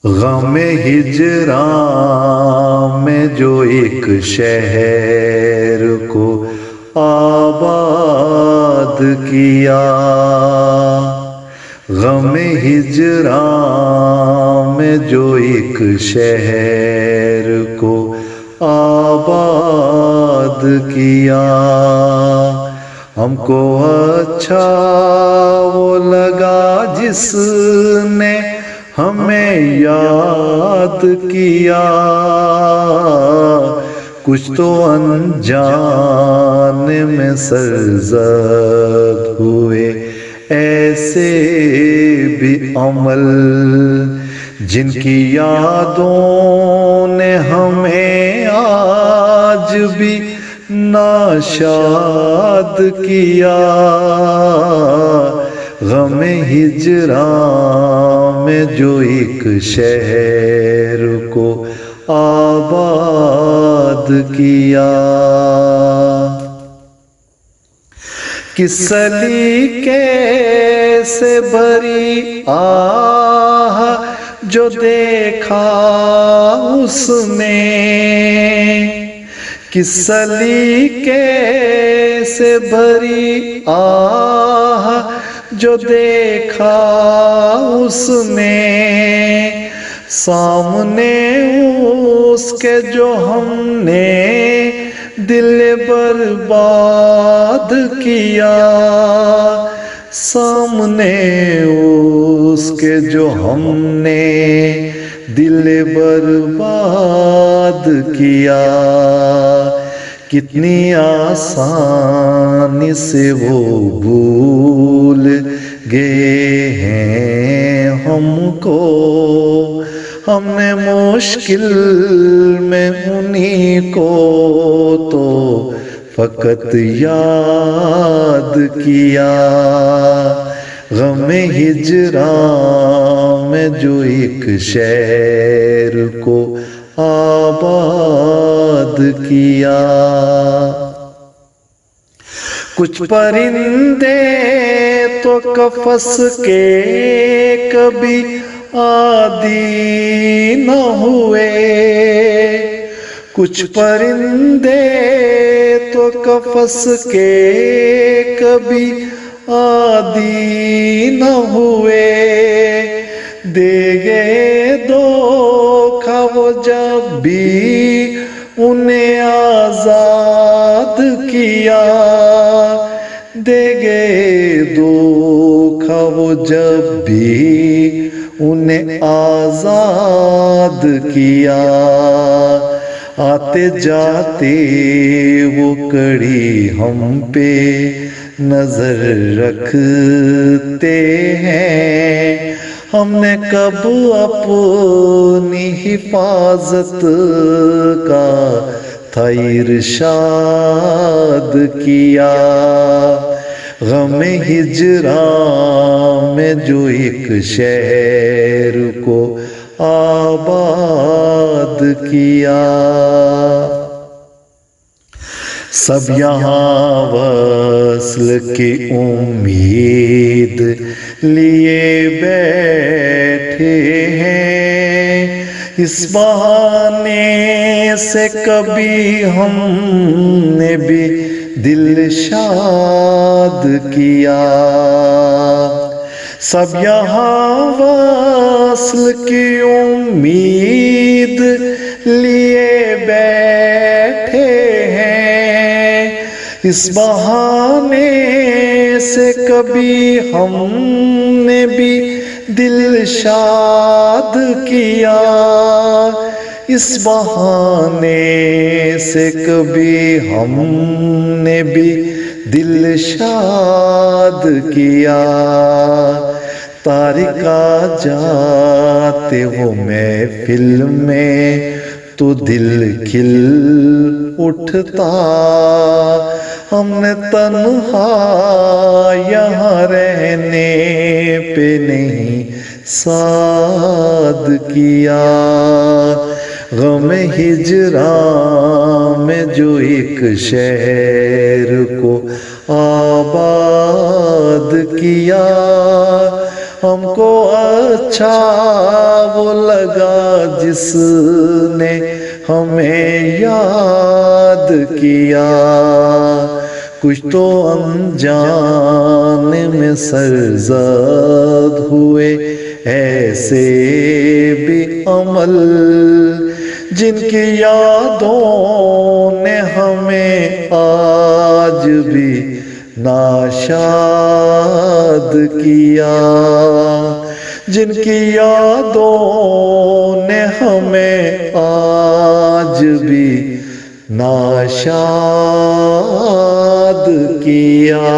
غم ہجراں میں جو ایک شہر کو آباد کیا، غم ہجراں میں جو ایک شہر کو آباد کیا، ہم کو اچھا وہ لگا جس نے ہمیں یاد کیا، کچھ تو انجان میں سرزد ہوئے ایسے بھی عمل جن کی یادوں نے ہمیں آج بھی ناشاد کیا، غم ہجراں میں جو ایک شہر کو آباد کیا، کس سلیقے سے بھری آہ جو دیکھا اس نے، کس سلیقے سے بھری آہ جو دیکھا اس نے، سامنے اس کے جو ہم نے دل برباد کیا، سامنے اس کے جو ہم نے دل برباد کیا، کتنی آسانی سے وہ بھول گئے ہیں ہم کو، ہم نے مشکل میں انہی کو تو فقط یاد کیا، غم ہجراں میں جو ایک شہر کو آباد کیا، کچھ پرندے تو قفس کے کبھی عادی نہ ہوئے، کچھ پرندے تو قفس کے کبھی عادی نہ ہوئے، دے گئے دھوکا وہ جب بھی انہیں آزاد کیا، دے گئے دھوکا وہ جب بھی انہیں آزاد کیا، آتے جاتے وہ کڑی ہم پہ نظر رکھتے ہیں، ہم نے کب اپنی حفاظت کا تھا ارشاد کیا، غم ہجراں میں جو ایک شہر کو آباد کیا، سب یہاں وصل کی امید لیے بیٹھے ہیں، اس بہانے سے کبھی ہم نے بھی دل شاد کیا، سب یہاں وصل کی امید لیے بیٹھے ہیں، اس بہانے سے کبھی ہم نے بھی دل شاد کیا، اس بہانے سے کبھی ہم نے بھی دل شاد کیا، تارکا جاتے وہ محفل میں تو دل کھل اٹھتا، ہم نے تنہا یہاں رہنے پہ نہیں ساد کیا، غم ہجراں میں جو ایک شہر کو آباد کیا، ہم کو اچھا وہ لگا جس نے ہمیں یاد کیا، کچھ تو انجان میں سرزد ہوئے ایسے بھی عمل جن کی یادوں نے ہمیں آج بھی ناشاد کیا، جن کی یادوں نے ہمیں آج بھی ناشاد کیا۔